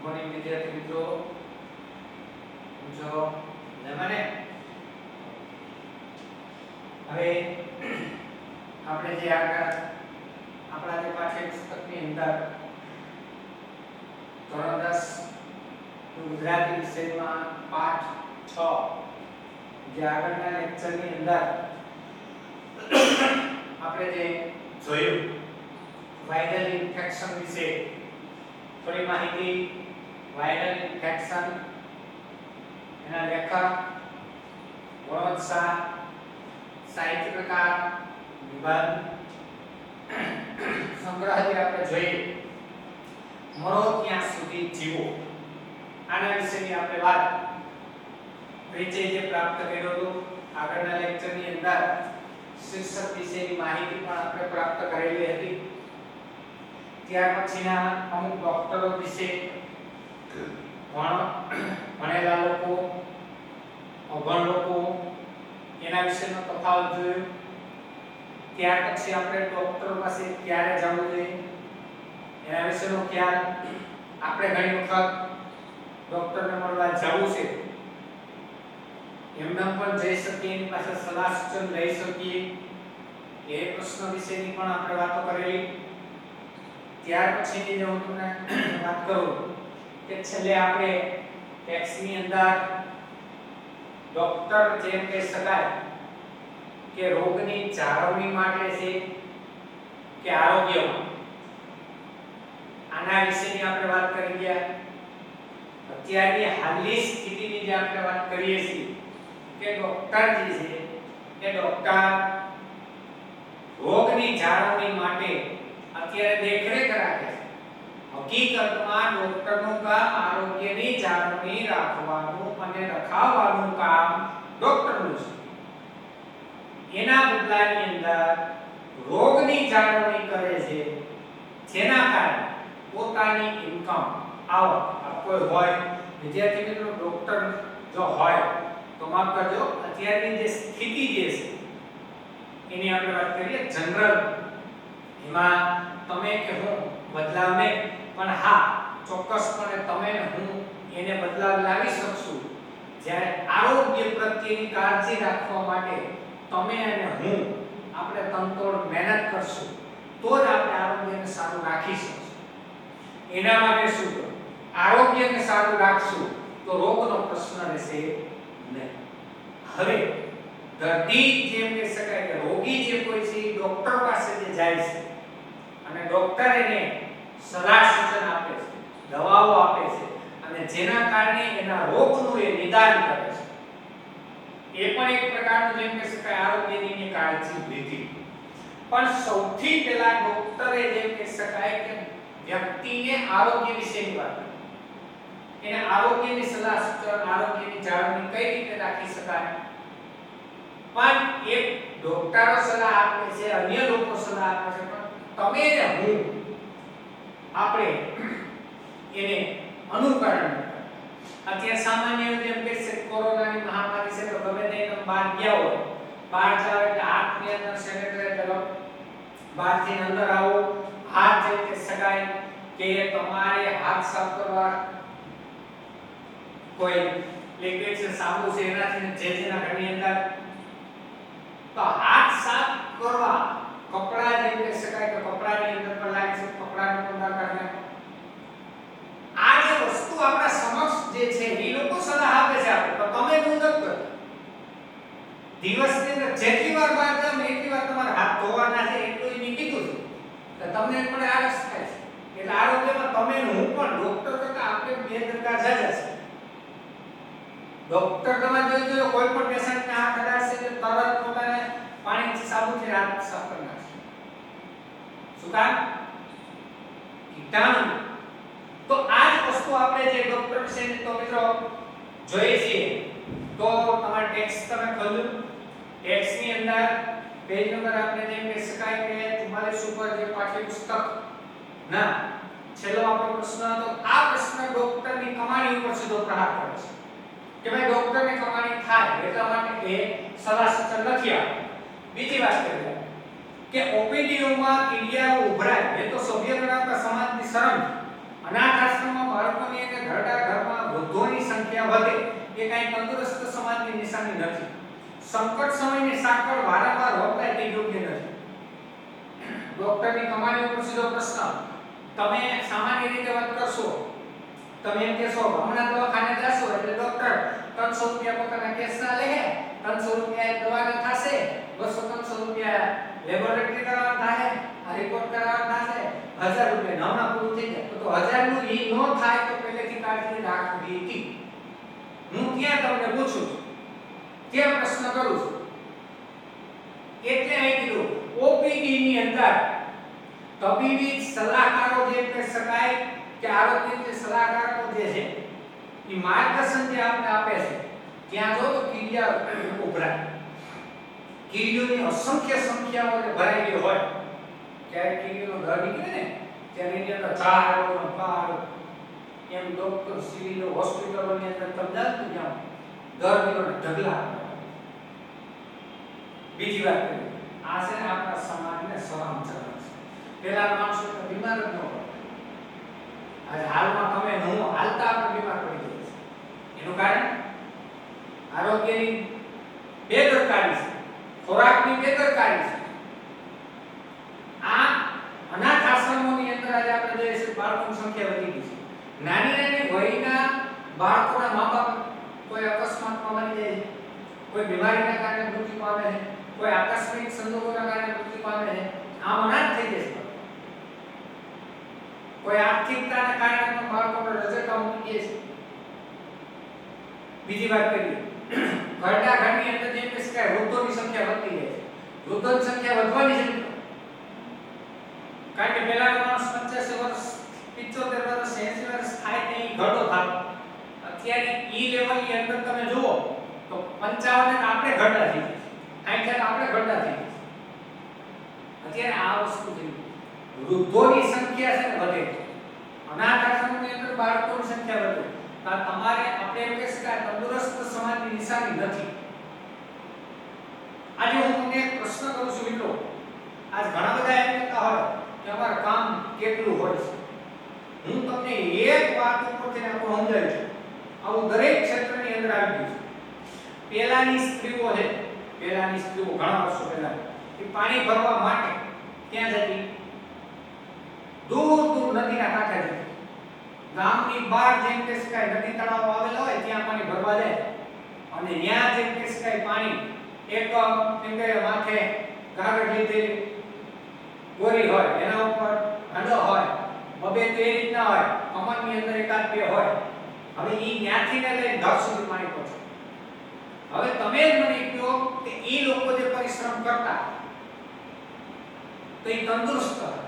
Morning વિદ્યાર્થી મિત્રો, જો મને હવે આપણે જે આગળ આપણા જે પાઠ્યપુસ્તકની અંદર ધોરણ 10 ગુજરાતી વિષયમાં પાઠ 6 જે આગળના લેક્ચરની અંદર આપણે જે જોયું વાયરલ ઇન્ફેક્શન વિશે થોડી માહિતી. વાયરલ ઇન્ફેક્શન, એના લેખક, ગુણવત્તા, સાહિત્ય પ્રકાર, નિબંધ, સંગ્રહ જે આપણે જોઈએ મરો ત્યાં સુધી જીવો, આના વિશેની આપણે વાત પરિચય જે પ્રાપ્ત કર્યો હતો આગળના લેક્ચરની અંદર. શીર્ષક વિશેની માહિતી પણ આપણે પ્રાપ્ત કરેલી હતી. ત્યાર પછીના અમુક ડોક્ટરો વિશે ભણેલા લોકો, અભણ લોકો, એના વિશેનો તફાવત જોયો. ત્યાર પછી આપણે ડોક્ટર પાસે ક્યારે જવું જોઈએ એના વિશેનો ખ્યાલ. આપણે ઘણી વખત ડોક્ટરને મળવા જવું છે, એમના પણ જઈ શકીએ, એની પાસે સલાહ સૂચન લઈ શકીએ, એ પ્રશ્ન વિશેની પણ આપણે વાતો કરેલી. ત્યાર પછીની જો હું તમને વાત કરું કે છેલ્લે આપણે ટેક્સ્ટની અંદર ડોક્ટર જેમ કહી શકાય કે રોગની જાળવણી માટે છે કે આરોગ્ય, આના વિશેની આપણે વાત કરી ગયા. અત્યારની હાલની સ્થિતિની જે આપણે વાત કરીએ છીએ કે ડોક્ટર જે છે કે ડોક્ટર રોગની જાળવણી માટે અત્યારે દેખરેખ રાખે છે. હકીકતમાં ડોક્ટરનું કામ આરોગ્યની જાળવણી રાખવાનું અને રખાવવાનું કામ ડોક્ટરનું છે. એના બદલાની અંદર રોગની જાળવણી કરે છે, જેના કારણે પોતાની ઇન્કમ, આવક કોઈ હોય વિદ્યાર્થી મિત્રો, ડોક્ટર જો હોય તો માફ કરજો, અત્યારની જે સ્થિતિ જે છે એની આપણે વાત કરીએ જનરલ, એમાં તમે કે હું બદલાવ નહીં, પણ હા ચોક્કસપણે તમે ને હું એને બદલાવ લાવી શકશું જ્યારે આરોગ્ય પ્રત્યેની કાળજી રાખવા માટે તમે અને હું આપણે તનતોડ મહેનત કરશું તો જ આપણે આરોગ્યને સારું રાખી શકશું. એના માટે શું કરો, આરોગ્યને સારું રાખશું તો રોગનો પ્રશ્ન રહેશે નહીં. હવે દર્દી જેમ કહી શકાય કે રોગી જે કોઈ છે ડોક્ટર પાસે જે જાય છે અને ડોક્ટર એને સલાહ સૂચન આપે છે, દવાઓ આપે છે અને જેના કારણે એના રોગનું એ નિદાન કરે છે. એ પણ એક પ્રકારનું જેમ કહી શકાય આરોગ્યની કાળજી લીધી. પણ સૌથી પહેલા ડોક્ટરે જેમ કહી શકાય કે વ્યક્તિને આરોગ્ય વિશેની વાત કરી, એને આરોગ્યની સલાહ સૂચન, આરોગ્યની જાળવણી કઈ રીતે રાખી શકાય. પણ એક ડોક્ટરો સલાહ આપે છે, અન્ય લોકો સલાહ આપે છે, પણ તમે ને હું આપણે એને અનુકરણ. અત્યારે સામાન્ય જેમ કે કોરોનાની મહામારી છે તો ગમે તે તમે બહાર ગયા હોય, બહાર જાવ એટલે હાથની અંદર સેનેટાઈઝર કરો, બહારથી અંદર આવો, હાથ જેમ કે શકાય કે તમારે હાથ સાફ કરવા કોઈ લિક્વિડ છે, સાબુ છે, એનાથી જેના ઘરની અંદર તો હાથ સાફ કરવા કપડા જેમ કે શકાય કે કપડાની અંદર પણ લાગે છે, કપડાને પણ કાઢને. આ જે વસ્તુ આપણા સમક્ષ જે છે એ લોકો સલાહ આપે છે આપણે, તો તમે મુજબ કરો. દિવસની અંદર જેટલી વાર બહાર જાવ એટલી વાર તમારા હાથ ધોવાના છે, એટલું મેં કીધું છે તો તમને પણ આળસ થાય છે. એટલે આરોગ્યમાં તમે હું પણ ડોક્ટર કરતા આપણે બે ટકા જાજા છે. ડોક્ટર તમે જોજો કોઈ પણ પેશન્ટને હાથ અડાડશે તો તરત પોતાને પાણીથી સાબુથી હાથ સાફ કરી નાખશે. શું કામ? કીટાણુ. તો આ જ વસ્તુ આપણે જે ડોક્ટર છે તો મિત્રો જોઈએ છીએ. તો તમારા ટેક્સ્ટ તમે ખોલ્યું, ટેક્સ્ટની અંદર પેજ નંબર આપણે જેમ કહી શકાય કે 44 ઉપર જે પાઠ્યપુસ્તક ના છેલ્લો આપણો પ્રશ્ન હતો. આ પ્રશ્ન ડોક્ટરની કમાણી ઉપર સીધો પ્રહાર કરે છે કે ભાઈ ડોક્ટરની કમાણી થાય એટલા માટે એ સલાહ સૂચન નથી આપતું. બીજી વાત કરીએ કે ઓપીડીઓમાં કીડિયાઓ ઉભરાય એ તો સભ્ય ગણાતા સમાજની શરમ. અનાથ આશ્રમમાં બાળકોની અને ઘરડા ઘરમાં વૃદ્ધોની સંખ્યા વધે એ કાંઈ તંદુરસ્ત સમાજની નિશાની નથી. સંકટ સમયની સાંકળ વારંવાર વપરાય તે યોગ્ય નથી. ડોક્ટરની કમાણી ઉપર સીધો પ્રશ્ન. તમે સામાન્ય રીતે વાત કરશો, તમે એમ કહેશો હમણાં દવાખાને જશો એટલે ડોક્ટર 300 રૂપિયા પોતાના કેસના લે, 300 રૂપિયા દવાના થશે, 200-300 રૂપિયા લેબોરેટરી કરાવવા થાય, આ રિપોર્ટ કરાવવા થશે, 1000 રૂપિયા હમણાં પૂરું થઈ જાય. તો 1000 નું ઈ નો થાય તો પહેલેથી કાઢી રાખવી હતી. હું ત્યાં તમને પૂછું છું, ત્યાં પ્રશ્ન કરું છું. એટલે અહીં કીધું ઓપીડી ની અંદર તબીબી સલાહકારો જે કહી શકાય કે આરોગ્ય જે સલાહકારો જે છે એ માર્ગદર્શન જે આપણે આપે છે, ત્યાં જો તો કિડિયા ઉભરાય, કિડિયોની અસંખ્ય સંખ્યાઓ ભરાયેલી હોય, ત્યારે કિડિયોનો દર નીકળે ને ત્યારે એની અંદર 4 એમ ડોક્ટર સિવિલ હોસ્પિટલોની અંદર સમજાતું જાવ દર્દીઓને ઢગલા. બીજી વાત કરીએ, આ છે ને આપણા સમાજને શરમ ચડે છે. પેલા માણસો તો બીમાર જ ન પડતા, આજે હાલમાં તમે હું હાલતા આપણે બીમાર પડી જઈએ છીએ. એનું કારણ આરોગ્યની બેદરકારી છે, ખોરાકની બેદરકારી છે. આ અનાથ આશ્રમોની અંદર આજે આપણે જોઈએ છીએ બાળકોની સંખ્યા વધી ગઈ છે. નાની નાની વયના બાળકોના મા-બાપ કોઈ અકસ્માતમાં મરી જાય છે, કોઈ બીમારીના કારણે મૃત્યુ પામે છે, કોઈ આકસ્મિક સંજોગોના કારણે મૃત્યુ પામે છે. આમ અનાથ થઈ જશે. કોઈ આર્થિકતાના કારણે પણ બાળકોને રજકા મૂકી દે છે. બીજી વાત કરીએ, ઘરડા ઘરની અંદર જેમ કે શકાય વૃદ્ધોની સંખ્યા વધતી જાય છે. વૃદ્ધોની સંખ્યા વધવાની છે, કારણ કે પહેલા માણસ 85 વર્ષ 75 વર્ષ 80 વર્ષ થાય તે ઘરડો થતો. અત્યારે ઈ લેવલની અંદર તમે જુઓ તો 55 આપણે ઘરડા થઈ જાય, 60 આપણે ઘરડા થઈ જાય. અત્યારે આ વસ્તુ છે. વૃદ્ધોની સંખ્યા છે ને વધે, અનાથ આશ્રમની અંદર બાળકોની સંખ્યા વધે. તો તમારે આપણે એમ કહી શકાય તંદુરસ્ત સમાજની નિશાની નથી. આજે હું તમને એક પ્રશ્ન કરું છું મિત્રો, આજ ઘણા બધા એમ કહેતા હોય કે અમારું કામ કેટલું હોય છે. હું તમને એક વાત ઉપરથી આપણે સમજાવું છું. આવું દરેક ક્ષેત્રની અંદર આવી ગયું છે. પહેલાની સ્ત્રીઓ છે, પહેલાની સ્ત્રીઓ ઘણા વર્ષો પહેલા એ પાણી ભરવા માટે ક્યાં જતી? દૂર દૂર નદીના કાંઠે જતી. ગામની બહાર જેમ કે શકાય નદી તળાવ આવેલા હોય ત્યાં પાણી ભરવા જાય, અને ત્યાં જેમ કે શકાય પાણી એક એમ કે માથે ગાગર લીધેલી ગોરી હોય, એના ઉપર હાંડો હોય, બબે તો એ રીતના હોય, કમરની અંદર એકાદ બે હોય. હવે ઈ ત્યાંથી ને લઈને ઘર સુધી પાણી પહોંચે. હવે તમે જ મને કહો કે ઈ લોકો જે પરિશ્રમ કરતા તો ઈ તંદુરસ્ત હતા.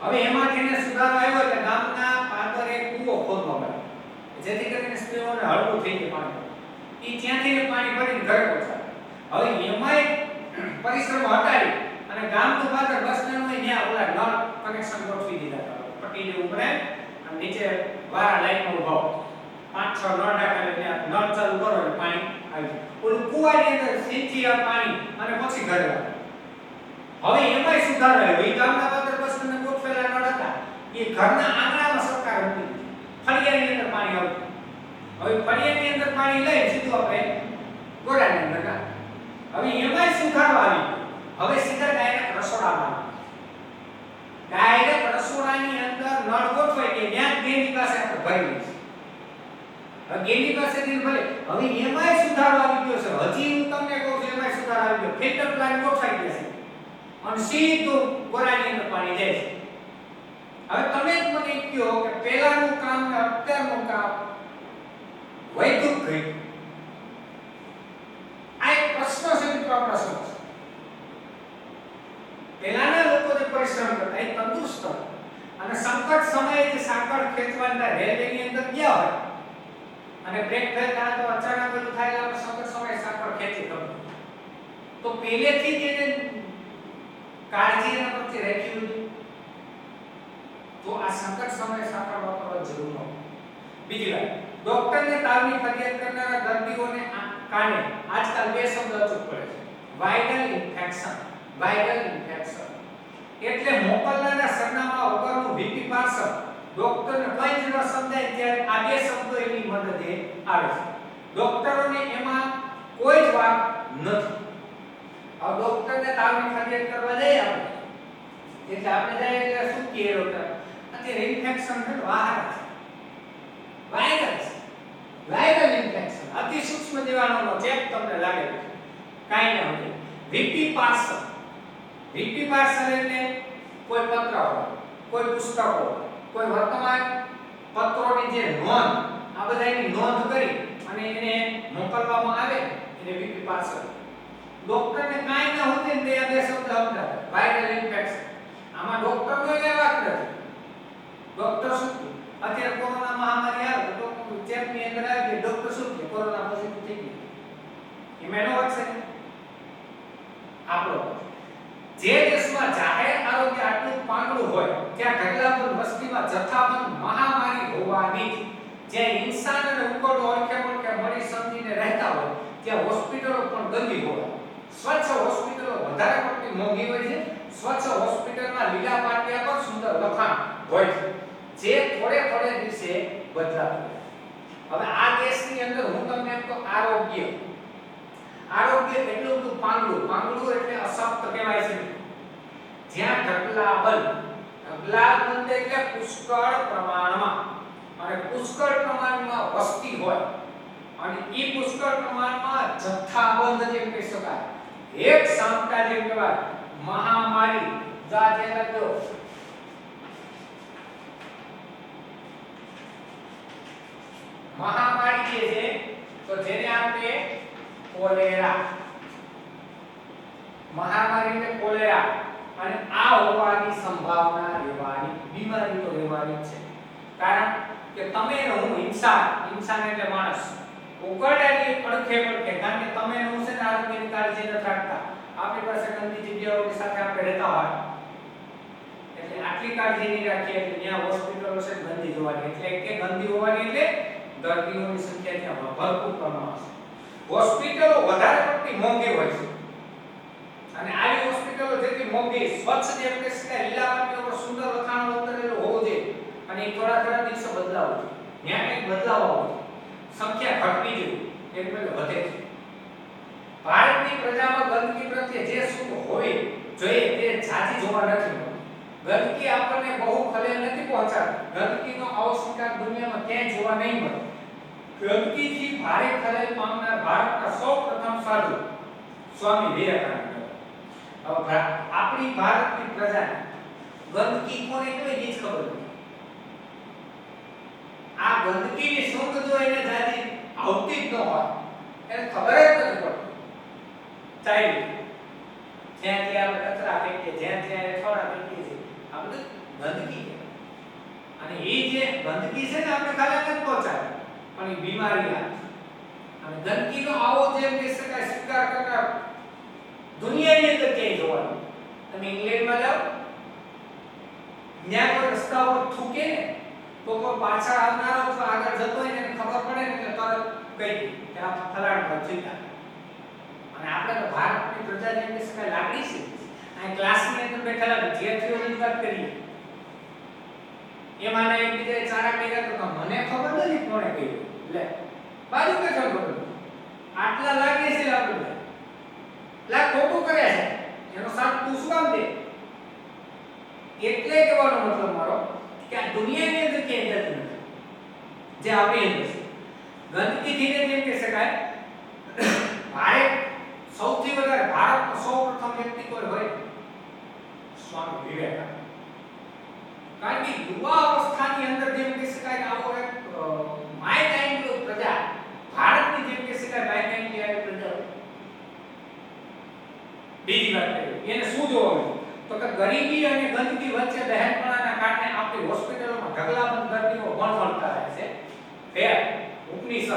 હવે એમાંથી ને સુધારો આવ્યો એટલે ગામના પાદરે કૂવો ખોદવા પડ્યો, જેથી કરીને સ્ત્રીઓને હળવું થઈ જાય પાણી. ઈ ત્યાંથી ને પાણી ભરીને ઘરે પહોંચાડે. હવે એમાંય પરિશ્રમ હટાવી અને ગામનું પાદર બસ સ્ટેન્ડ હોય ત્યાં ઓલા નળ કનેક્શન ગોઠવી દીધા હતા. પટ્ટીને ઉભરાય અને નીચે વારા લાઈનમાં ઉભા 5-6 નળ નાખેલા, ત્યાં નળ ચાલુ કરો એટલે પાણી આવી જાય. ઓલું કૂવાની અંદર સીધી આ પાણી અને પછી ઘરે આવે. હવે એમાંય સુધારો આવ્યો. એ ગામના પાદર બસ સ્ટેન્ડ ગોઠવેલા નળ હતા એ ઘરના આંગણામાં સરકાર હતી, ફળિયાની અંદર પાણી આવતું. હવે ફળિયાની અંદર પાણી લઈ સીધું આપણે ગોળાની અંદર નાખ. હવે એમાંય સુધારો આવી. હવે સીધા ડાયરેક્ટ રસોડામાં, ડાયરેક્ટ રસોડાની અંદર નળ ગોઠવાય કે ત્યાં ગેંડી પાસે આપણે ભરી લઈશું. હવે ગેંડી પાસેથી ભલે. હવે એમાંય સુધારો આવી ગયો છે. હજી હું તમને કહું છું એમાંય સુધારો આવી ગયો. ફિલ્ટર પ્લાન્ટ ગોઠવાઈ ગયા છે અને સીધું ગોળાની અંદર પાણી જાય છે. હવે તમે જ મને કહો કે પહેલાનું કામ ને અત્યારનું કામ વૈદુક ગયું. આ એક પ્રશ્ન છે મિત્રો આપણા સમક્ષ. પહેલાના લોકો જે પરિશ્રમ કરતા એ તંદુરસ્ત હતા, અને સંકટ સમયે જે સાંકળ ખેંચવાના રેલવેની અંદર ગયા હોય અને બ્રેક ફેલ થાય તો અચાનક બધું થાય એટલે સંકટ સમયે સાંકળ ખેંચી ગયું. તો પહેલેથી જ એને કાળજી એના પ્રત્યે રાખી હતી તો આ સંકટ સમયે સાંકળ વાપરવા જરૂર ન. બીજી વાત, ડોક્ટરને તાવની ફરિયાદ કરનારા દર્દીઓને કારણે આજકાલ બે શબ્દ અચૂક પડે છે: વાયરલ ઇન્ફેક્શન. વાયરલ ઇન્ફેક્શન એટલે મોકલનારના સરનામા વગરનું વીપી પાર્સલ ડોક્ટરને કંઈ જ ન સમજાય ત્યારે આ બે શબ્દો એની મદદે આવે છે. ડોક્ટરોને એમાં કોઈ જ વાત નથી. હવે ડોક્ટરને તાવની ફરિયાદ કરવા જઈએ આપણે, એટલે આપણે જઈએ એટલે શું કહીએ ડોક્ટર? અત્યારે ઇન્ફેક્શન છે, વાયરસ વાયરલ ઇન્ફેક્શન, અતિ સૂક્ષ્મ જીવાણુનો ચેપ તમને લાગે છે, કાઈ ન હોય. વીપી પાર્સલ એટલે કોઈ પત્ર હોય, કોઈ પુસ્તક હોય, કોઈ વર્તમાન પત્રોની જે નોંધ, આ બધાની નોંધ કરી અને એને મોકલવામાં આવે એને વીપી પાર્સલ. ડોક્ટરને કાઈ ન હોય ને તે આ બે શબ્દ સમજાવે, વાયરલ ઇન્ફેક્શન. આમાં ડોક્ટરનો એ વાત નથી. ડોક્ટર શું કે અત્યારે કોરોના મહામારી આવે તો ચેપની અંદર આવે કે ડોક્ટર શું કે કોરોના પોઝિટિવ થઈ ગયો, એમાં એનો વાત છે. આપણો જે દેશમાં જાહેર આરોગ્ય આટલું પાંગળું હોય ત્યાં ઢગલાબંધ વસ્તીમાં જથ્થાબંધ મહામારી હોવાની, જ્યાં ઇન્સાન અને ઉકળો ઓળખે મળી સમજીને રહેતા હોય ત્યાં હોસ્પિટલો પણ ગંદી હોય. સ્વચ્છ હોસ્પિટલો વધારે પડતી મોંઘી હોય છે. સ્વચ્છ હોસ્પિટલમાં લીલા પાટિયા પર સુંદર લખાણ હોય છે, જે થોડે દિવસે બદલાતું હોય. હવે આ દેશની અંદર હું તમને એમ તો આરોગ્ય એટલું બધું પાંગળું એટલે અશક્ત કહેવાય છે. જ્યાં ઢગલાબંધ એટલે પુષ્કળ પ્રમાણમાં, અને પુષ્કળ પ્રમાણમાં વસ્તી હોય અને ઈ પુષ્કળ પ્રમાણમાં જથ્થાબંધ જેમ કહી શકાય, એક સામટા જેમ કહેવાય મહામારી. જાજેલજો મહામારી જે છે તો જેને આપણે કોલેરા, મહામારી એટલે કોલેરા, અને આ હોવાની સંભાવના રહેવાની, બીમારી તો રહેવાની છે. કારણ કે તમે ને હું ઇન્સાન એટલે માણસ ઉકળાની પડખે કારણ કે તમે ને હું છે ને આરોગ્યની કાળજી ન રાખતા, આપણી પાસે ગંદી જગ્યાઓની સાથે આપણે રહેતા હોય એટલે આટલી કાળજી નહીં રાખીએ એટલે ત્યાં હોસ્પિટલો છે ગંદી જોવાની, એટલે કે ગંદી હોવાની એટલે દર્દીઓની સંખ્યા ત્યાં ભરપૂર પ્રમાણમાં છે. હોસ્પિટલો વધારે પડતી મોંઘી હોય છે, અને આવી હોસ્પિટલો જેટલી મોંઘી, સ્વચ્છ જેમ કે લીલા પાટિયા પર સુંદર લખાણો ઉતરેલું હોવું જોઈએ, અને એ થોડા દિવસો બદલાવું જોઈએ. ત્યાં કંઈક બદલાવ આવવો જોઈએ, સંખ્યા ઘટવી જોઈએ, એક એટલે વધે છે. ભારતની પ્રજામાં ગંદકી પ્રત્યે જે સુખ હોય જોઈએ તે જાજી જોવા નથી મળતું. ગંદકી આપણને બહુ ખલેલ નથી પહોંચાડતી. ગંદકીનો અસ્વીકાર દુનિયામાં ક્યાંય જોવા નહીં મળે. ગંદકીથી ભારે ખલેલ પામનાર ભારતના સૌપ્રથમ સાધુ સ્વામી વિવેકાનંદ. હવે આપણી ભારતની પ્રજાને ગંદકી કોને કહેવાય એ જ ખબર નથી. આ ગંદકીની સુંગ જો એને જાજી આવતી જ ન હોય એને ખબર જ નથી પડતી. ચાલી જ્યાં ત્યાં કચરા ફેંકીએ, જ્યાં ત્યાં થોડા ફેંકીએ છીએ, આ બધું ગંદકી છે. અને એ જે ગંદકી છે ને આપણે ખાલી નથી પહોંચાડે પણ એ બીમારી આવે. અને ગંદકીનો આવો જેમ કહી શકાય સ્વીકાર કરતા દુનિયાની અંદર ક્યાંય જોવાનું. તમે ઇંગ્લેન્ડમાં જાઓ, ત્યાં કોઈ રસ્તા ઉપર થૂકે ને તો કોઈ પાછળ આવનારો અથવા આગળ જતો હોય ને એને ખબર પડે ને એટલે તરત કહી દે કે આ ફલાણ પર ચિંતા. અને આપણે તો ભારતની પ્રજા જેમ કે શકાય લાગણી છે. આ ક્લાસની અંદર બેઠેલા વિદ્યાર્થીઓની વાત કરીએ, એમાંને એકબીજાએ ચારા કર્યા તો મને ખબર નથી કોણે કહ્યું, લે બાજુ કે છો ખબર આટલા લાગે છે આપણે લા ખોટું કર્યા છે એનો સાથ તું શું કામ દે. એટલે કહેવાનો મતલબ મારો કે આ દુનિયાની અંદર ક્યાંય જતું નથી જે આપણી અંદર છે. ગંદકીથી જેમ કહી શકાય ભારત સૌથી વધારે ભારતનો સૌપ્રથમ વ્યક્તિ કોઈ હોય સ્વામી વિવેકાનંદ. કારણ કે યુવા અવસ્થાની અંદર જેમ કહી શકાય આવો એક માય કાઇન્ડ પ્રજા ભારતની જેમ કહી શકાય માય કાઇન્ડ ની પ્રજા. બીજી વાત કરીએ એને શું જોવાનું તો કે ગરીબી અને ગંદકી વચ્ચે બહેનપણાના કારણે આપણી હોસ્પિટલોમાં ઢગલાબંધ દર્દીઓ ભણતા રહે છે. ફેર ઉપનિષદ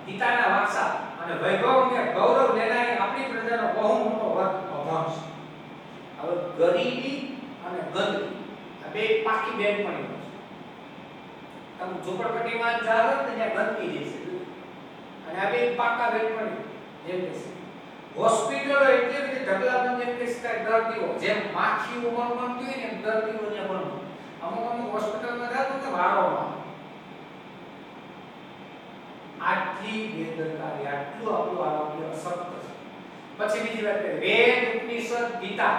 ગીતાના વારસા અને વૈભવ અને ગૌરવ લેનારી આપણી પ્રજાનો બહુ મોટો વર્ગ અભણ છે. હવે ગરીબી અને ગંદકી આ બે પાકી બેનપણી છે. તમે ઝૂંપડપટ્ટીમાં જાઓ તો ત્યાં ગંદકી જે છે અને આ બે પાકા બેનપણી જેમ કે છે. હોસ્પિટલો એટલે બધી ઢગલાબંધ જેમ કે દર્દીઓ જેમ માખીઓ બનતી હોય ને દર્દીઓ ત્યાં બનતી. અમુક હોસ્પિટલમાં જાવ તો વારોમાં આટલી બેદરકારી, આટલું આપણું આરોગ્ય અસર છે. પછી બીજી વાત કરીએ વેદ, ઉપનિષદ, ગીતા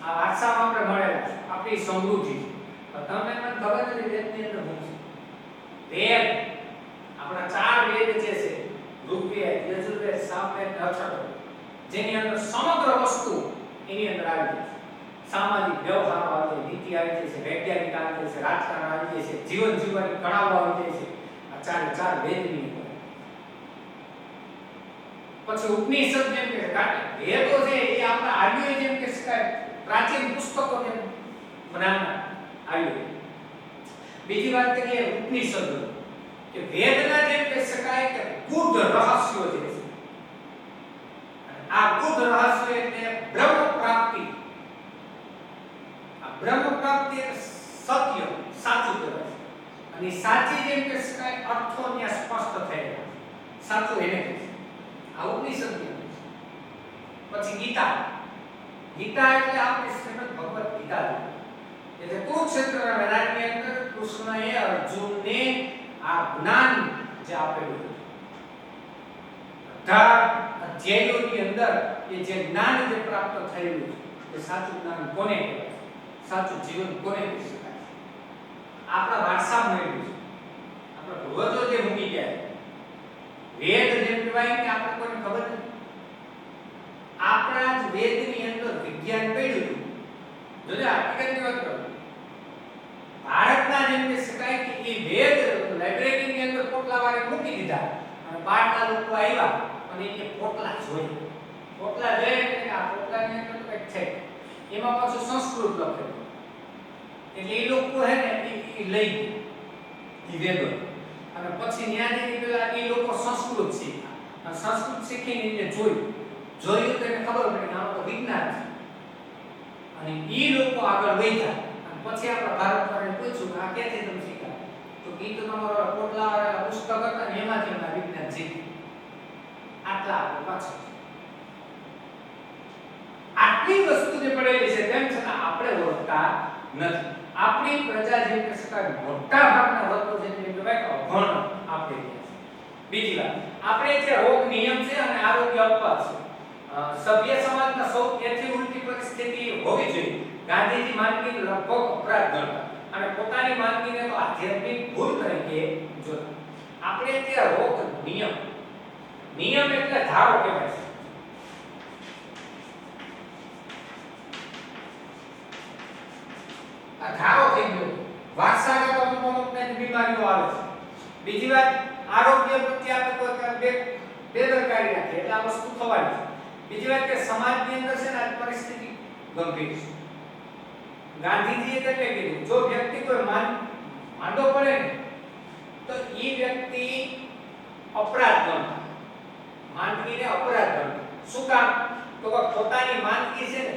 આ વારસામાં આપણે મળેલા છે, આપણી સમૃદ્ધિ. તમને મને ખબર નથી વેદની અંદર શું છે. વેદ આપણા ચાર વેદ જે છે ઋગ્વેદ, યજુર્વેદ, સામવેદ, અથર્વવેદ, જેની અંદર સમગ્ર વસ્તુ એની અંદર આવી જાય છે. સામાજિક વ્યવહાર આવી જાય, નીતિ આવી જાય છે, વૈજ્ઞાનિક આવી જાય છે, રાજકારણ આવી જાય છે, જીવન જીવવાની કળાઓ આવી જાય છે. આ ચાર વેદની અંદર. પછી ઉપનિષદ જેમ કે વેદો છે એ આપણા આર્યો જેમ કે શકાય પ્રાચીન પુસ્તકો જેમ બનાવના આર્યો. બીજી વાત કરીએ ઉપનિષદ કે વેદના જેમ કહી શકાય કે ગુઢ રહસ્યો છે. આ ગુઢ રહસ્ય એટલે બ્રહ્મ પ્રાપ્તિ. આ બ્રહ્મ પ્રાપ્તિ સત્ય સાચું કહેવાય. અને સાચી જેમ કે શકાય અર્થો ત્યાં સ્પષ્ટ થયેલા સાચું એને કહે છે. આ ઉપનિષદ છે. પછી ગીતા. ગીતા એટલે આપણે શ્રીમદ ભગવદ ગીતા છે. એટલે કુરુક્ષેત્રના મેદાનની અંદર કૃષ્ણએ અર્જુનને આ જ્ઞાન જે આપેલું છે 18 અધ્યાયોની અંદર એ જે જ્ઞાન જે પ્રાપ્ત થયેલું છે એ સાચું જ્ઞાન કોને કહેવાય, સાચું જીવન કોને કહી શકાય. આપણા વારસામાં મળેલું છે. આપણા પૂર્વજો જે મૂકી ગયા વેદ જેમ કહેવાય કે આપણે કોઈને ખબર નથી. આપણા જ વેદની અંદર વિજ્ઞાન પડ્યું હતું. જોજે હકીકતની વાત કરું, ભારતના જેમ કે શકાય કે એ વેદ લાઇબ્રેરીની અંદર પોટલા વાળે મૂકી દીધા અને બહારના લોકો આવ્યા અને એ પોટલા જોયા. પોટલા જોયા એટલે આ પોટલાની અંદર કંઈક છે, એમાં પાછું સંસ્કૃત લખેલું. એટલે એ લોકો હે ને એ લઈ ગયા એ વેદો અને પછી ન્યાયની પેલા એ લોકો સંસ્કૃત શીખ્યા અને સંસ્કૃત શીખીને એને જોયું તો એને ખબર પડી કે આમાં તો વિજ્ઞાન છે અને એ લોકો આગળ વધ્યા. પછી આપણા ભારતવાળાને પૂછ્યું કે આ ક્યાંથી તમે શીખ્યા? તો ઈ તો તમારા પોટલા વાળા પુસ્તક હતા ને એમાંથી અમે વિજ્ઞાન શીખ્યું. આટલા આપણે પાછળ આટલી વસ્તુ જે પડેલી છે તેમ છતાં આપણે ઓળખતા નથી. આપણી પ્રજા જેમ કે શકાય મોટા ભાગના લોકો છે જેમ કહેવાય કે અભણ આપણે છે. બીજી વાત, આપણે જે રોગ નિયમ છે અને આરોગ્ય અપવાદ છે. સભ્ય સમાજમાં સૌ એથી ઉલટી પરિસ્થિતિ હોવી જોઈએ. ગાંધીજી માનવીને લગભગ અપરાધ ગણતા અને પોતાની માનવીને તો આધ્યાત્મિક ભૂલ તરીકે જોતા. આપણે તે રોગ નિયમ, નિયમ એટલે ધારો કહેવાય છે. આ ધારો થઈ ગયો વારસાગત અમુક બીમારીઓ આવે છે. બીજી વાત, આરોગ્ય પ્રત્યે આપણે કોઈ બેદરકારી રાખીએ એટલે આ વસ્તુ થવાની છે. બીજી વાત કે સમાજની અંદર છે ને આ પરિસ્થિતિ ગંભીર છે. ગાંધીજીએ એટલે કીધું જો વ્યક્તિ કોઈ માંદો પડે ને તો એ વ્યક્તિ અપરાધ ગણતા, માંદગીને અપરાધ ગણતા. શું કામ? તો પોતાની માંદગી છે ને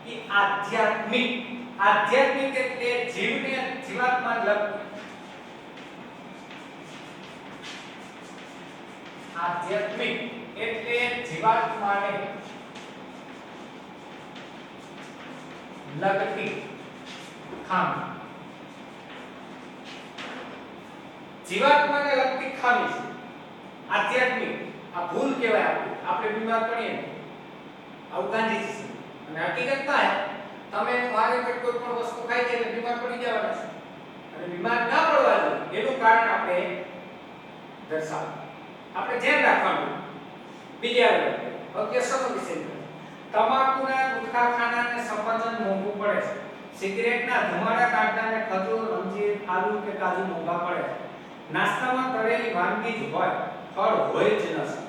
એ આધ્યાત્મિક, આધ્યાત્મિક એટલે જીવને જીવાત્મા લગતી, આધ્યાત્મિક એટલે જીવાત્માને લગતી ખામી. જીવાત્માને લગતી ખામી છે આધ્યાત્મિક. આ ભૂલ કહેવાય. આપણે બીમાર પડીએ આવું ગાંધીજી છે. અને હકીકતમાં તમે વારે કોઈ પણ વસ્તુ ખાઈ જાય એટલે બીમાર પડી જવાના છે અને બીમાર ના પડવા જોઈએ એનું કારણ આપણે દર્શાવ. આપણે ધ્યાન રાખવાનું. બીજા વ્યસનો વિશે તમાકુના ગુટખાખાનાને સફરજન મોંઘું પડે છે. સિગરેટના ધુમાડા કાઢનાને ખજૂર, અંજીર, આલુ કે કાજુ મોંઘા પડે છે. નાસ્તામાં તળેલી વાનગી જ હોય, ફળ હોય જ નથી.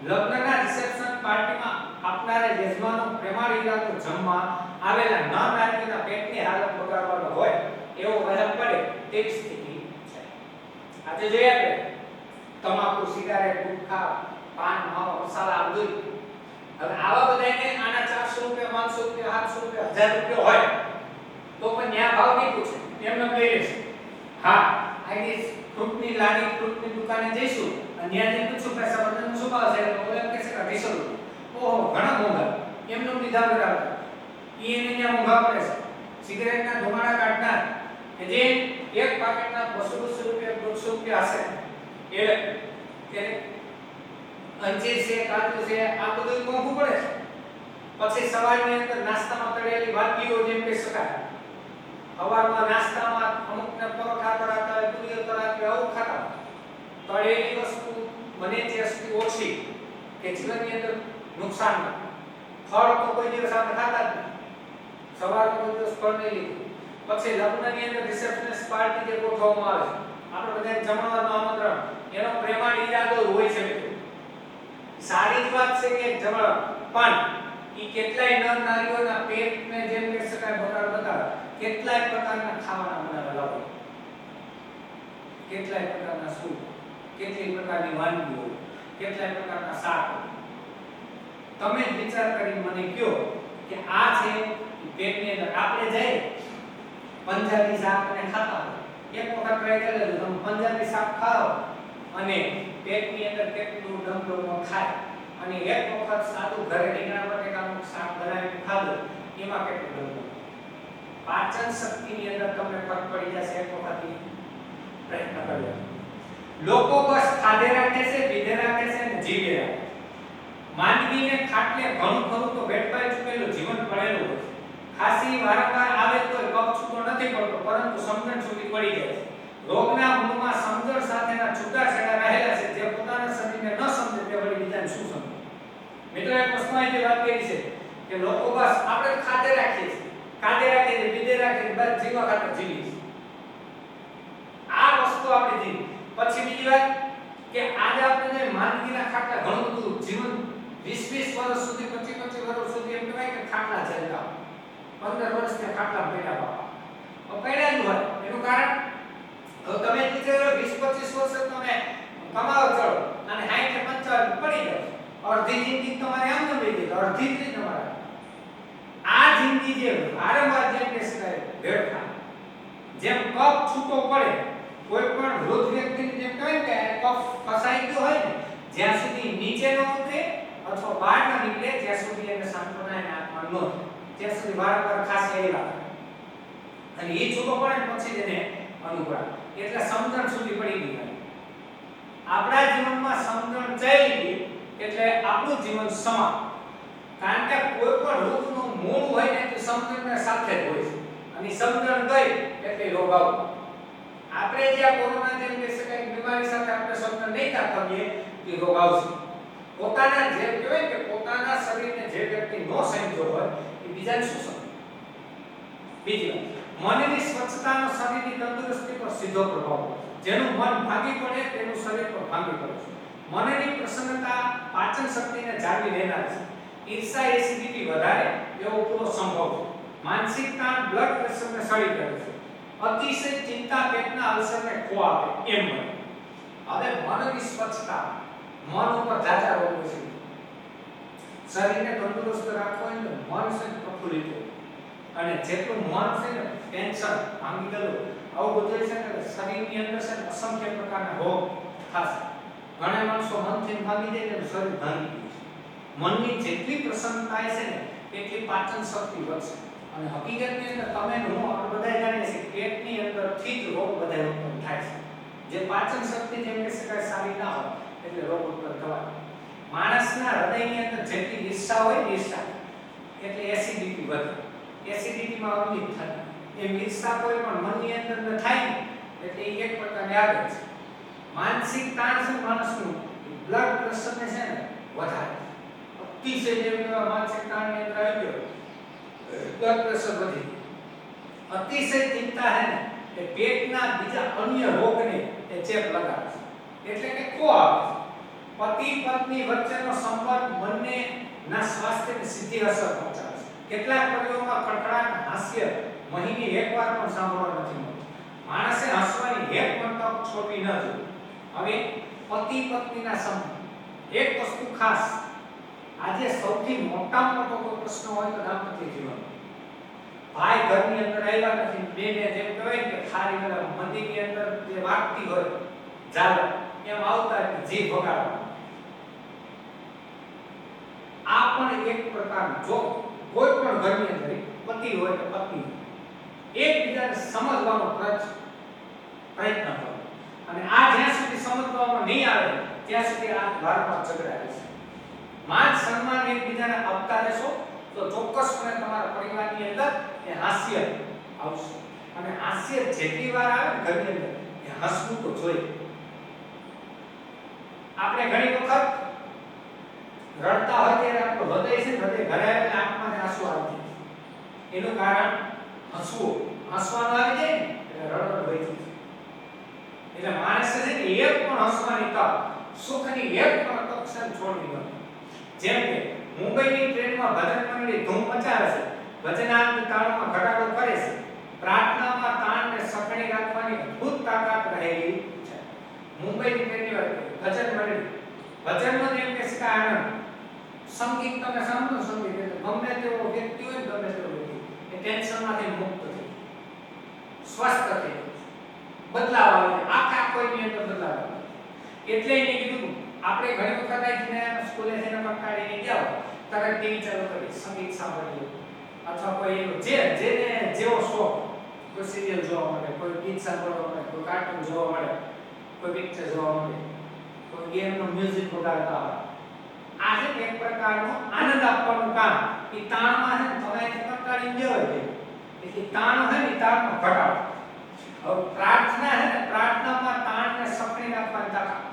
લગ્નના રિસેપ્શન પાર્ટીમાં આપનારે યજમાનો પ્રેમાળીલાનું જમવા આવેલા ન નાગરિકના પેટની હાલત બગાડવાનો હોય એવો વહેમ પડે તેવી સ્થિતિ છે. આજે જોઈએ આપણે તમાકુ, સિગારેટ, ગુટખા, પાન, માવા, મસાલા બધું. હવે આવા બધાને આના 400 રૂપિયા, 500 રૂપિયા, 700 રૂપિયા, 1000 રૂપિયા હોય તો પણ ન્યા ભાવ નહીં પૂછે, એમને લઈ લેશે. હા, આની ફ્રૂટની લારી, ફ્રૂટની દુકાને જઈશું અને ત્યાંથી પૂછું કે સફરજનનો શું ભાવ છે તો એમ કહેશે કે 250 રૂપિયા. ઓહો, ઘણા મોંઘા. એમને લીધા બરાબર. એને ત્યાં મોંઘા પડે છે. સિગરેટના ધુમાડા કાઢનાર કે જે એક પાકેટના 200 રૂપિયા 150 રૂપિયા હશે એટલે અંજીર છે કાજુ છે આ બધું મોંઘું પડે છે. પછી સવારની અંદર નાસ્તામાં તળેલી વાનગીઓ જેમ કે શકાય, સવારમાં નાસ્તામાં અમુકને પરોઠા તળાતા હોય, પૂરીઓ તળાતી હોય, આવું ખાતા. તળેલી વસ્તુ બને ત્યાં સુધી ઓછી કે જીવનની અંદર નુકસાન ન. ફળ તો કોઈ દિવસ આપણે ખાતા જ નહીં. સવારમાં કોઈ દિવસ ફળ નહીં લીધું. પછી લગ્નની અંદર રિસેપ્શનિસ્ટ પાર્ટી જે ગોઠવવામાં આવે છે, આપણે બધાને જમણવારનું આમંત્રણ, એનો પ્રેમાળ ઈરાદો હોય છે મિત્રો. સારી જ વાત છે કે જમણ, પણ ઈ કેટલાય નર નારીઓના પેટને જેમ કે શકાય બતાવે, કેટલાય પ્રકારના ખાવાના બનાવેલા હોય, કેટલાય પ્રકારના સૂપ, કેટલી પ્રકારની વાનગીઓ, કેટલાય પ્રકારના શાક. તમે વિચાર કરી મને કહો કે આ છે પેટની અંદર આપણે જઈએ પંજાબી શાક અને ખાતા હોય, એક વખત ટ્રાય કરી લેજો, તમે પંજાબી શાક ખાઓ અને પેટની અંદર કેટલું ડમડમ ખાય, અને એક વખત સાદું ઘરે રીંગણા બટેકાનું શાક બનાવીને ખાધું, એમાં કેટલું ડમડમ. પાચન શક્તિની અંદર તમને ફરક પડી જશે એક વખત પ્રયત્ન કર્યો. લોકો બસ ખાધે રાખે છે, પીધે રાખે છે અને જીવે રાખે. માનવીને ખાટલે ઘણું ખરું તો વેઠવાઈ ચૂકેલું જીવન પડેલું હોય છે. ખાંસી વારંવાર આવે તો કફ છૂટો નથી પડતો, પરંતુ સમજણ સુધી પડી જાય છે. રોગના મૂળમાં સમજણ સાથેના છૂટાછેડા રહેલા છે, જે પોતાના શરીરને ન સમજે તે વળી બીજાને શું સમજે. મિત્રો એક વસ્તુમાં જે વાત કરી છે કે લોકો બસ આપણે ખાધે રાખીએ છીએ, પીધે રાખીએ, બસ જીવા ખાતર જીવીએ છીએ. આ વસ્તુ આપણે જીવી. પછી બીજી વાત કે આજે આપણે માંદગીના ખાટલા ઘણું બધું જીવન 20 વર્ષ સુધી 25 વર્ષ સુધી એમ કહેવાય કે ખાટલા ચાલતા 15 વર્ષથી ખાટલા પડ્યા બાપા પડ્યા જ હોય. એનું કારણ હવે તમે જે 20-25 વર્ષ તમે કમાવો ચડો અને 60-55 પડી જાય, અડધી જિંદગી તમારે આમ ન બેઠી, અડધી જ તમારે આ જિંદગી જે વારંવાર જેમ કે ભેળખા જેમ કફ છૂટો પડે, કોઈ પણ વૃદ્ધ વ્યક્તિને જેમ કહે કે કફ ફસાઈ ગયો હોય ને, જ્યાં સુધી નીચે ન ઉતરે અથવા બહાર ન નીકળે ત્યાં સુધી એને સાંત્વનાને આત્મા ન થાય, ત્યાં સુધી વારંવાર ખાસ એવા અને એ છૂટો પડે ને પછી એને અનુભવ. એટલે સમજણ સુધી પડી ગઈ. આપણા જીવનમાં સમજણ ચાલી ગઈ એટલે આપણું જીવન સમાપ્ત. કારણ કે કોઈ પણ રોગનું મૂળ હોય ને તે સમજણને સાથે જ હોય છે, અને સમજણ ગઈ એટલે રોગ આવે. આપણે જે આ કોરોના જેમ કે શકાય બીમારી સાથે આપણે સમજણ નહીં રાખીએ કે રોગ આવશે. પોતાના જે કહેવાય કે પોતાના શરીરને જે વ્યક્તિ ન સમજ્યો હોય એ બીજાને શું સમજે. બીજી વાત, મનની સ્વચ્છતાનો શરીરની તંદુરસ્તી પર સીધો પ્રભાવ પડે. જેનું મન ભાંગી પડે તેનું શરીર પર ભાંગી પડે છે. મનની પ્રસન્નતા પાચન શક્તિને જાળવી રહેનાર છે. ઈર્ષા એસિડિટી વધારે એવો પૂરો સંભવ છે. માનસિક તાણ બ્લડ પ્રેશરને સળી કરે છે. અતિશય ચિંતા પેટના અલ્સરને ખો આપે એમ બને. હવે મનની સ્વચ્છતા, મન ઉપર જાજા રોગો છે. શરીરને તંદુરસ્ત રાખવું હોય તો મન છે પ્રફુલ્લિત હોય. અને જેટલું મન છે ને ટેન્શન ભાંગી ગયેલું આવું બધું છે ને શરીરની અંદર છે અસંખ્ય પ્રકારના રોગ થશે. ઘણા માણસો મનથી ભાંગી જાય એટલે શરીર ભાંગી જાય છે. મનની જેટલી પ્રસન્નતા છે ને એટલી પાચન શક્તિ વધશે. અને હકીકતની અંદર તમે હું આપણે બધા જાણીએ છીએ પેટની અંદરથી જ રોગ બધા ઉત્પન્ન થાય છે. જે પાચન શક્તિ જેમ કે શકાય સારી ના હોય એટલે રોગ ઉત્પન્ન થવાય. માણસના હૃદયની અંદર જેટલી ઈર્ષા હોય ને ઈર્ષા એટલે એસિડિટી વધે. એસિડિટીમાં અવનિત થાય. એ ઈર્ષા કોઈ પણ મનની અંદર ન થાય ને એટલે એ એક પ્રકારની આદત છે. માનસિક તાણ છે માણસનું બ્લડ પ્રેશરને છે ને વધારે. અતિશય જેમ કે માનસિક તાણની અંદર આવી ગયો બ્લડ પ્રેશર વધી. અતિશય ચિંતા છે ને એ પેટના બીજા અન્ય રોગને એ ચેપ લગાડે છે. એટલે કે કો આવે છે. પતિ પત્ની વચ્ચેનો સંપર્ક બંનેના સ્વાસ્થ્યને સીધી અસર પહોંચાડે છે. કેટલાક પરિવારોમાં કડકડાટ હાસ્ય મહિને એકવાર પણ સાંભળવા નથી મળતું. માણસે હસવાની એક પણ તક છોડવી ન જોઈએ. હવે પતિ પત્નીના સંબંધ એક વસ્તુ ખાસ, આજે સૌથી મોટામાં મોટો કોઈ પ્રશ્ન હોય તો દાંપત્ય જીવન. ભાઈ ઘરની અંદર આવ્યા નથી, બેને જેમ કહેવાય કે ખાલી વાળા મંદિરની અંદર જે વાગતી હોય ઝાલર એમ આવતા જીભ વગાડવા. આ પણ એક પ્રકારનું જો કોઈ પણ ઘરની અંદર પતિ હોય કે પત્ની એકબીજાને સમજવાનો પ્રયત્ન કરો. અને આ જ્યાં સુધી સમજવામાં નહીં આવે ત્યાં સુધી આ વારંવાર ઝઘડા રહેશે. માન સન્માન એકબીજાને આપતા રહેશો તો ચોક્કસપણે તમારા પરિવારની અંદર એ હાસ્ય આવશે. અને હાસ્ય જેટલી વાર આવે ને ઘરની અંદર એ હસવું તો જોઈએ. આપણે ઘણી વખત રડતા હોય ત્યારે આપણું હૃદય છે ને હૃદય ભરાય એટલે આંખમાંથી આંસુ આવે. એનું કારણ હસવું. હસવાનું આવી જાય ને એટલે રડવાનું વહી જાય. એટલે માણસ છે ને એક પણ હસવાની તક, સુખની એક પણ તક છે છોડવી ન. જેમ કે મુંબઈની ટ્રેનમાં ભજન મંડળી ધૂમ મચાવે છે, ભજનાંત તાળમાં ઘટાડો કરે છે, પ્રાર્થનામાં તાણને સખણી રાખવાની અદ્ભુત તાકાત રહેલી છે. મુંબઈની ટ્રેનની ભજન મંડળી ભજનનો એમ કે છે આનંદ. સંગીત તમે સાંભળો, સંગીત એટલે ગમે તેવો વ્યક્તિ હોય ગમે તેવો વ્યક્તિ એ ટેન્શનમાંથી મુક્ત થઈ સ્વસ્થ થઈ બદલાવ આવે, આખા કોઈની અંદર બદલાવ આવે. એટલે એને કીધું આપણે ઘણી વખત આવીને સ્કૂલે જઈને કંટાળીને જાવ તરત ટીવી ચાલુ કરી સંગીત સાંભળીએ અથવા કોઈ જેને જેવો શોખ, કોઈ સિરિયલ જોવા માટે, કોઈ ગીત સાંભળવા માટે, કોઈ કાર્ટૂન જોવા માટે, કોઈ પિક્ચર જોવા માટે, કોઈ ગેમનું મ્યુઝિક વગાડતા હોય. આ છે એક પ્રકારનો આનંદ આપવાનું કામ. એ તાણમાં છે તમે કંટાળીને જવાય છે એટલે તાણ છે ને તાણમાં ઘટાડો. હવે પ્રાર્થના છે ને પ્રાર્થનામાં તાણને સખણી રાખવાની તાકાત.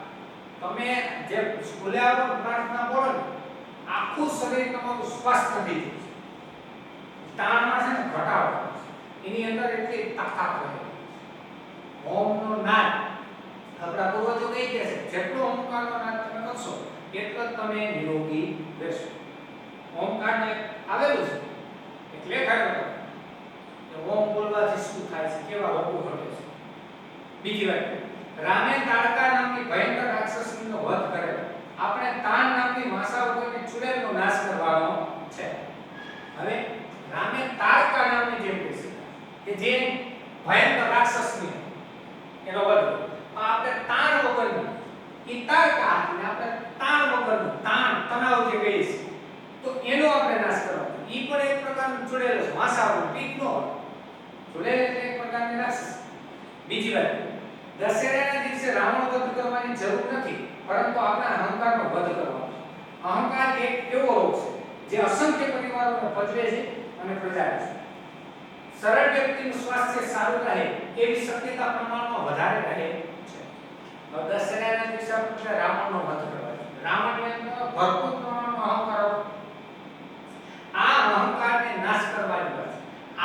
તમે જે સ્કૂલે આવો પ્રાર્થના બોલો ને આખું શરીર તમારું સ્વસ્થ થઈ જાય. તાણમાં છે ને ઘટાડો. એની અંદર એટલી તાકાત રહે. ઓમનો નાદ આપણા પૂર્વજો કહી ગયા છે જેટલો ઓમકારનો નાદ તમે કરશો એટલો જ તમે નિરોગી રહેશો. ઓમકારને આવેલું છે એટલે ખબર કે ઓમ બોલવાથી શું થાય છે, કેવા રોગો ઘટે છે. બીજી વાત, રામે તાડકા નામની ભયંકર રાક્ષસનીનો વધ કરેલો. આપણે તાણ નામની માસા ઉપરની ચુડેલનો નાશ કરવાનો છે. હવે રામે તાડકા નામની જેમ કહી કે જે ભયંકર રાક્ષસની એનો વધ. આપણે તાણ વગરનું ઈ તાડકા અને આપણે તાણ વગરનું તાણ તણાવ જે કહીએ છીએ તો એનો આપણે નાશ કરવાનો. ઈ પણ એક પ્રકારનું ચુડેલ છે, માસાઓનો પીઠનો ચુડેલ એટલે એક પ્રકારની રાક્ષસ. બીજી વાત, દશેરાના દિવસે રાવણ વધ કરવાની જરૂર નથી, પરંતુ આપણા અહંકારનો વધ કરવાનો. અહંકાર એક એવો રોગ છે જે અસંખ્ય પરિવારોને પજવે છે અને પ્રજાળે છે. સરળ વ્યક્તિનું સ્વાસ્થ્ય સારું રહે એવી શક્યતા પ્રમાણમાં વધારે રહે છે. દશેરાના દિવસે આપણે રાવણનો વધ કરવાનો. રાવણની અંદર ભરપૂર પ્રમાણમાં અહંકાર હતો. આ અહંકારને નાશ કરવાની વાત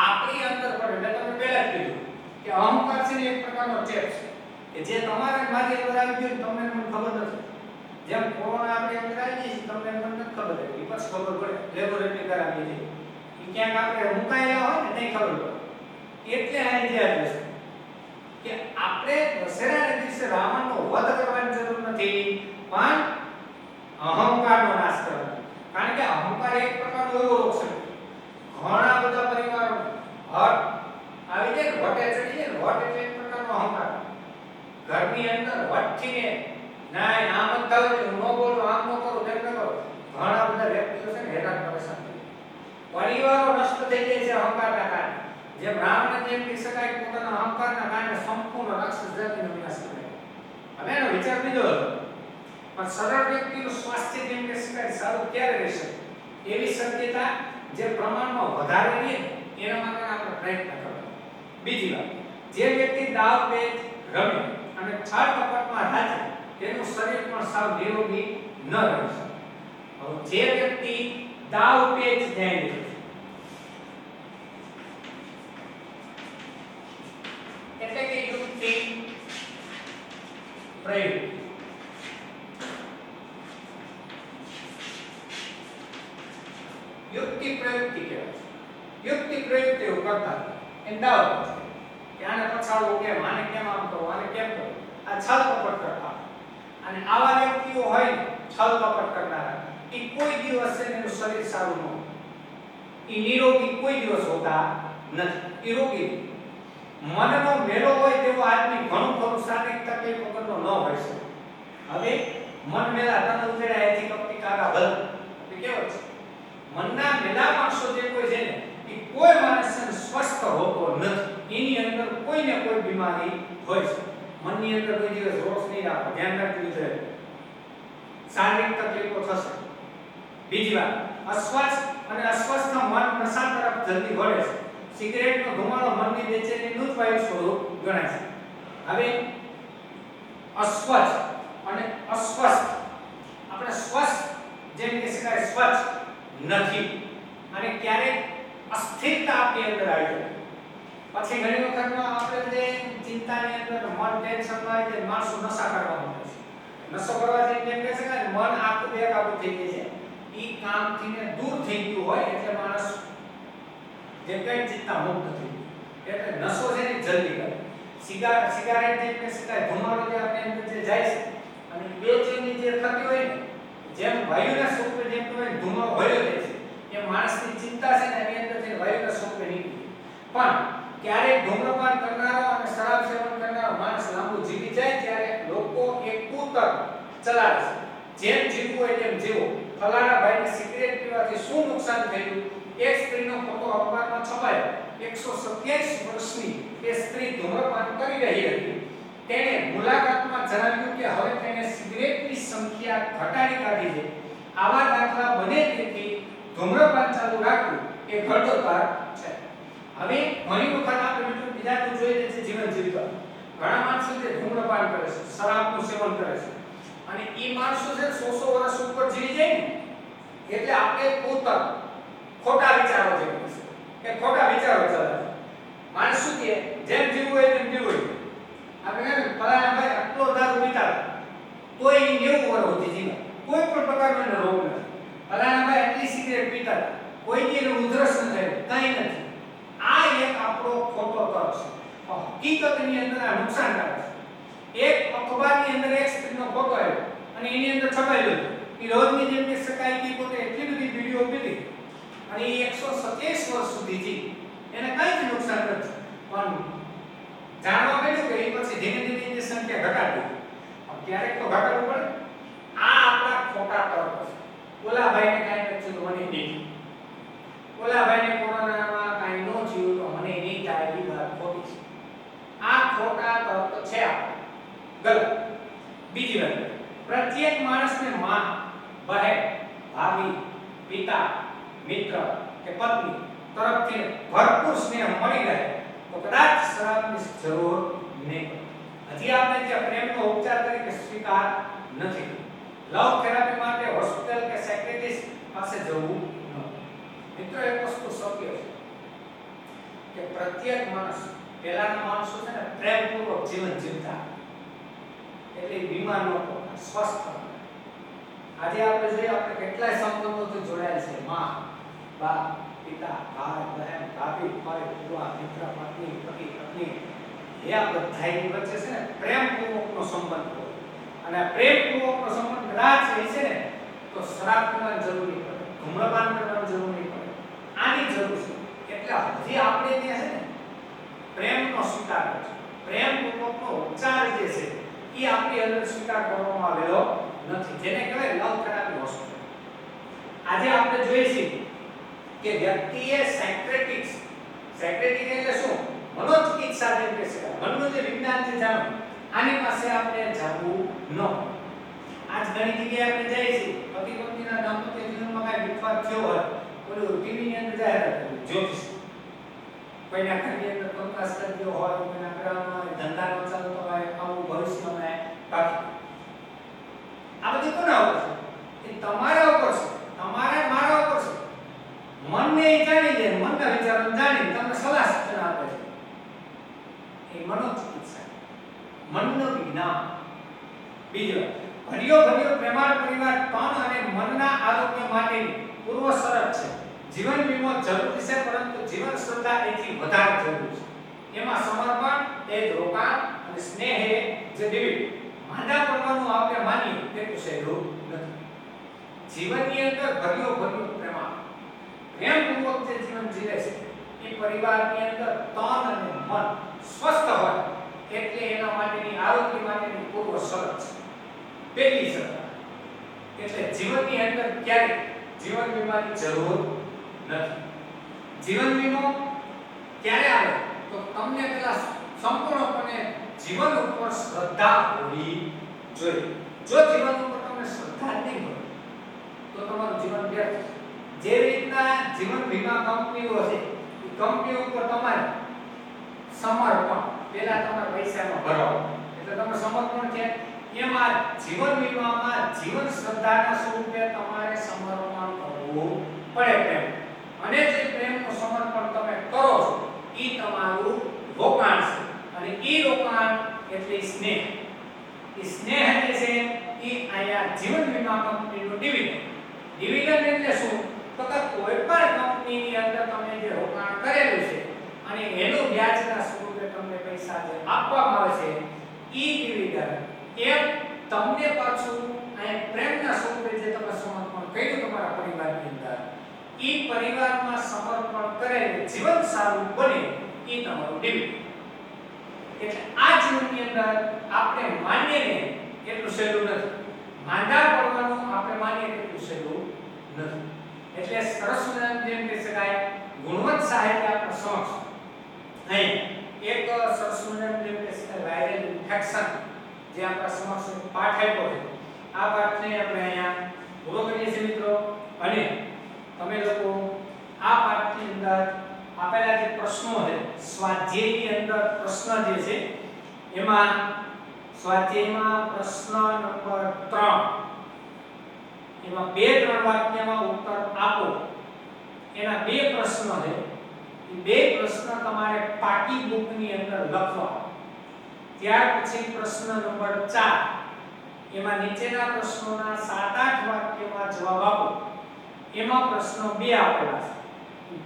આપણી અંદર પડે. મેં તમને પહેલા જ કીધું કે અહંકાર છે ને એક પ્રકારનો ચેપ છે કે જે તમારા મારી અંદર આવી ગયો તમને મને ખબર નથી. જેમ કોરોના આપણે અંદર આવી ગઈ તમને મને નથી ખબર હતી, પછી ખબર પડે લેબોરેટરી કરાવી છે એ ક્યાંક આપણે મુકાયેલા હોય ને નહીં ખબર પડે. એટલે આ ઇતિહાસ છે કે આપણે દશેરાના દિવસે રાવણનો વધ કરવાની જરૂર નથી, પણ અહંકારનો નાશ કરવાનો. કારણ કે અહંકાર એક પ્રકારનો એવો રોગ છે ઘણા બધા પરિવારો હટ આવી જાય ને વટે ચડી જાય ને. વટ એટલે એક પ્રકારનો અહંકાર. ઘરની અંદર વટથીને નાય આમ જ થવું ન બોલો, આમ ન કરો, તેમ ન કરો. ઘણા બધા વ્યક્તિઓ છે ને હેરાન પરેશાન થઈ પરિવારો નષ્ટ થઈ જાય છે અહંકારના કારણે. જેમ રાવણ જેમ કહી શકાય પોતાના અહંકારના કારણે સંપૂર્ણ રાક્ષસ જાતિનો વિનાશ કર્યો. હવે એનો વિચાર બીજો હતો, પણ સરળ વ્યક્તિનું સ્વાસ્થ્ય જેમ કે શકાય સારું ક્યારે રહેશે એવી શક્યતા જે પ્રમાણમાં વધારે રહે એના માટે આપણે પ્રયત્ન કરવાનો. બીજી વાત, જે વ્યક્તિ દાવ પેચ રમે અને છાળ કપટમાં રાચે તેનું શરીર પણ સાવ નિરોગી ન રહેશે. હવે જે વ્યક્તિ દાવ પેચ જાય એટલે કે યુક્તિ પ્રયુક્તિ. યુક્તિ પ્રયુક્તિ કહેવાય. યુક્તિ પ્રયુક્તિ એવું કરતા એમ દાવ કે આને પછાડવું કેમ, આને કેમ આમ કરો, આને કેમ કરો, આ છલ કપટ કરતા. અને આવા વ્યક્તિઓ હોય છલ કપટ કરનારા એ કોઈ દિવસ એનું શરીર સારું ન હોય. એ નિરોગી કોઈ દિવસ હોતા નથી. એ રોગી મનનો મેળો હોય તેવો આદમી ઘણું ખરું શારીરિક તકલીફ વગરનો ન હોય છે. હવે મન મેળા તન ઉતેડા એથી કપટી કાગા ભલ એ કેવો છે મનના મેળા માણસો જે કોઈ છે ને એ કોઈ માણસ સ્વસ્થ હોતો નથી. હોય છે. મનની અંદર કોઈ દિવસ રોષ નહીં આવે, ધ્યાન રાખવું જોઈએ. શારીરિક તકલીફો થશે. બીજી વાત, અસ્વસ્થ અને અસ્વસ્થ મન નશા તરફ જલ્દી વળે છે. સિગરેટનો ધુમાડો મનની બેચેનીનું જ વાયુ સ્વરૂપ ગણાય છે. હવે અસ્વસ્થ અને અસ્વસ્થ, આપણે સ્વસ્થ જેમ કે શકાય સ્વચ્છ નથી, અને ક્યારેક અસ્થિરતા આપણી અંદર આવી જાય. પછી ઘણી વખત આપણે જે ચિંતાની અંદર મન ટેન્શનમાં આવી જાય, માણસો નશા કરવા માંડે છે. નશો કરવાથી જેમ કે શકાય મન આખું બેકાબુ થઈ જાય છે. ઈ કામથી ને દૂર થઈ ગયું હોય એટલે માણસ જે કઈ ચિંતા મુક્ત થઈ ગયું. એટલે નશો છે ને જલ્દી કરે. સિગારેટ જેમ કે શકાય ધુમાડો જે આપણે અંદર જે જાય છે અને બેચેની જે થતી હોય ને, જેમ વાયુના સ્વરૂપે જેમ કે ધુમાડો વયો જાય છે, એ માણસની ચિંતા છે ને એની અંદરથી વાયુના સ્વરૂપે નીકળી. પણ ક્યારેક ધૂમ્રપાન કરનારો અને શરાબ સેવન કરનારો માણસ લાંબુ જીવી જાય ત્યારે લોકો એક કૂતર્ક ચલાવે છે, જેમ જીવવું હોય તેમ જીવો. ફલાણા ભાઈને સિગરેટ પીવાથી શું નુકસાન થયું? એક સ્ત્રીનો ફોટો અખબારમાં છપાયો. 127 વર્ષની એ સ્ત્રી ધૂમ્રપાન કરી રહી હતી. તેણે મુલાકાતમાં જણાવ્યું કે હવે તેને સિગરેટની સંખ્યા ઘટાડી કાઢી છે. આવા દાખલા બને તેથી ધૂમ્રપાન ચાલુ રાખવું એ ઘટોપાર છે. હવે ઘણી વખત આપણે બીજા જોઈએ છે જીવન જીવતા ઘણા માણસો જે ધૂમ્રપાન કરે છે, શરાબનું સેવન કરે છે, અને એ માણસો જે 100 વર્ષ ઉપર જીવી જાય ને એટલે આપણે કૂતર્ક ખોટા વિચારો જે કે ખોટા વિચારો ચલાવે. માણસ શું કહે, જેમ જીવવું હોય તેમ જીવવું હોય. આપણે કહે ફલાણા ભાઈ આટલો દારૂ પીતા તોય 90 વર્ષ સુધી જીવે, કોઈ પણ પ્રકારનો રોગ નથી. ફલાણા ભાઈ આટલી સિગરેટ પીતા કોઈ એને ઉધરસ ન થાય, કંઈ નથી. આ એક આપણો ખોટો તર્ક છે. હકીકતની અંદર આ નુકસાનકારક છે. એક અખબારની અંદર એક સ્ત્રીનો ફોટો આવ્યો અને એની અંદર છપાયેલું કે રોજની જેમ કે શકાય કે પોતે એટલી બધી વિડિયો પીધી અને એ 127 વર્ષ સુધી જીવી, એને કંઈ જ નુકસાન નથી. પણ જાણવા મળ્યું કે એ પછી ધીમે ધીમે એની સંખ્યા ઘટાડી. ક્યારેક તો ઘટાડવું પડે. આ આપણા ખોટા તર્ક છે. ઓલા ભાઈને કાંઈ નથી તો મને નહીં, ઓલા ભાઈને કોરોનામાં કાંઈ ન થયું તો મને નહીં થાય, એ વાત ખોટી છે. આ ખોટા તર્ક છે આપણા, ગલત. બીજી વાત, પ્રત્યેક માણસને માં, બહેન, ભાભી, પિતા, મિત્ર કે પત્ની તરફથી ભરપૂર સ્નેહ મળી રહે તો કદાચ શરાબની જરૂર નહીં. હજી આપણે જે પ્રેમનો ઉપચાર તરીકે સ્વીકાર નથી. લવ થેરાપી માટે હોસ્પિટલ કે સાયකිયાટ્રિસ્ટ પાસે જવું ન. મિત્રો એક વસ્તુ સત્ય છે કે પ્રત્યેક માણસ, પહેલાના માણસો છે ને પ્રેમપૂર્વક જીવન જીવતા એટલે બીમાર નહોતો, સ્વસ્થ હતો. આજે આપણે જોઈએ આપણે કેટલાય સંબંધોથી જોડાયેલ છે. માં, બાપ, પિતા, ભાઈ, બહેન, ભાભી, ભાઈ, પુત્રા, મિત્ર, પત્ની, પતિ, પત્ની, એ આ બધાની વચ્ચે છે ને પ્રેમપૂર્વકનો સંબંધ હોય. અને આ પ્રેમપૂર્વકનો સંબંધ કદાચ છે ને તો શરાબ પીવાની જરૂર નહીં પડે, ધૂમ્રપાન કરવાની જરૂર નહીં પડે. આની જરૂર છે. એટલે હજી આપણે ત્યાં છે ને પ્રેમનો સ્વીકાર છે. પ્રેમપૂર્વકનો ઉપચાર જે છે એ આપણી અંદર સ્વીકાર કરવામાં આવેલો નથી, જેને કહેવાય લવ થેરાપી હોસ્પિટલ. આજે આપણે જોઈએ છીએ કે વ્યક્તિએ સાયક્રેટિક એટલે શું? મનોચિકિત્સા જેમ કે છે, મનનું જે વિજ્ઞાન છે જાણો, આની પાસે આપણે જવું ન. આજ ઘણી જગ્યાએ આપણે જઈએ છીએ, પતિ પત્નીના દાંપત્ય જીવનમાં કાંઈ વિખવાદ થયો હોય, ઓલું ટીવીની અંદર જાહેરાત કરી જ્યોતિષ, કોઈના ઘરની અંદર કંકાસ કરી ગયો હોય, કોઈના ઘરમાં ધંધા ન ચાલતો હોય, આવું ભવિષ્યમાં બાકી. આ બધું કોના ઉપર છે? એ તમારા ઉપર છે, તમારા મારા ઉપર છે. મનને જાણી લે, મનના વિચારોને જાણી તમને સલાહ સૂચન આપે છે. એ મનોચિકિત્સા, મનનું વિજ્ઞાન. બીજો, ભર્યો પ્રેમાળ પરિવાર તન અને મનના આરોગ્ય માટેની પૂર્વ શરત છે. જીવન વીમો જરૂરી છે, પરંતુ જીવન શ્રદ્ધા એથી વધારે જરૂરી છે. એમાં સમર્પણ, એ રોકાણ અને સ્નેહ એ જે દેવી માંદા પડવાનું આપણે માનીએ તેટલું સહેલું નથી. જીવનની અંદર ભર્યો પ્રેમાળ, પ્રેમપૂર્વક જે જીવન જીવે છે એ પરિવારની અંદર તન અને મન સ્વસ્થ હોય એટલે એના માટેની આરોગ્ય માટેની પૂર્વ શરત છે. પહેલી શરત. એટલે જીવનની અંદર ક્યારેય જીવન વીમાની જરૂર નથી. જીવન વીમો ક્યારે આવે તો તમને પેલા સંપૂર્ણપણે જીવન ઉપર શ્રદ્ધા હોવી જોઈએ. જો જીવન ઉપર તમને શ્રદ્ધા નહીં હોય તો તમારું જીવન વ્યર્થ. જે રીતના જીવન વીમા કંપનીઓ છે એ કંપનીઓ ઉપર તમારે સમર્પણ પહેલા તમારા પૈસામાં ભરાવો એટલે તમે સમર્પણ છે. એમાં જીવન વીમામાં જીવન શ્રદ્ધાના સ્વરૂપે તમારે સમર્પણ કરવું પડે પ્રેમ. અને જે પ્રેમનું સમર્પણ તમે કરો છો એ તમારું રોકાણ છે. અને એ રોકાણ એટલે સ્નેહ. એ સ્નેહ એટલે છે એ આયા જીવન વીમા કંપનીનું ડિવિડન્ડ. ડિવિડન્ડ એટલે શું? તો કે કોઈ પણ કંપનીની અંદર તમે જે રોકાણ કરેલું છે અને એનું વ્યાજના સ્વરૂપે તમને પૈસા જે આપવામાં આવે છે એ ડિવિડન્ડ એ તમને પાછું આ પ્રેમના સ્વરૂપે જે તમે સમર્પણ કર્યું તમારા પરિવારની અંદર એ પરિવારમાં સમર્પણ કરેલું જીવન સારું બને એ તમારું ડિવિડન્ડ. એટલે આ જીવનની અંદર આપણે માનીએ ને એટલું સહેલું નથી. માંદા પડવાનું આપણે માનીએ એટલું સહેલું નથી. એટલે સરસ મજાનું જેમ કહી શકાય ગુણવંત સાહિત્ય આપણા સમક્ષ અહીં એક સરસ મજાનું જેમ કહી શકાય વાયરલ ઇન્ફેક્શન જે આપણા સમક્ષ પાઠ આપ્યો છે આ પાઠને આપણે અહીંયા પૂરો કરીએ છીએ મિત્રો. અને તમે લોકો આ પાઠની અંદર આપેલા જે પ્રશ્નો છે સ્વાધ્યાયની અંદર પ્રશ્ન જે છે એમાં સ્વાધ્યાયમાં પ્રશ્ન નંબર 3 એમાં 2-3 વાક્યમાં ઉત્તર આપો. એના 2 પ્રશ્ન છે. એ 2 પ્રશ્ન તમારે પાકી બુકની અંદર લખવા. ત્યાર પછી પ્રશ્ન નંબર 4 એમાં નીચેના પ્રશ્નોના 7-8 વાક્યમાં જવાબ આપો. એમાં પ્રશ્ન 2 આપેલા છે.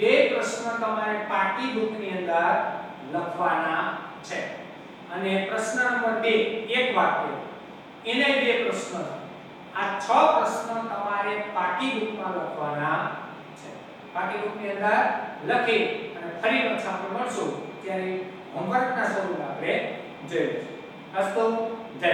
2 પ્રશ્ન તમારે પાકી બુકની અંદર લખવાના છે. અને પ્રશ્ન નંબર 2 એક વાક્ય એને 2 પ્રશ્ન છે. આ 6 પ્રશ્ન તમારે પાકી બુકમાં લખવાના છે. પાકી બુકની અંદર લખી અને ફરી પાછા આપણે મળશું ત્યારે હોમવર્કના સ્વરૂપે આપણે જોઈશું. અસ્તુ જય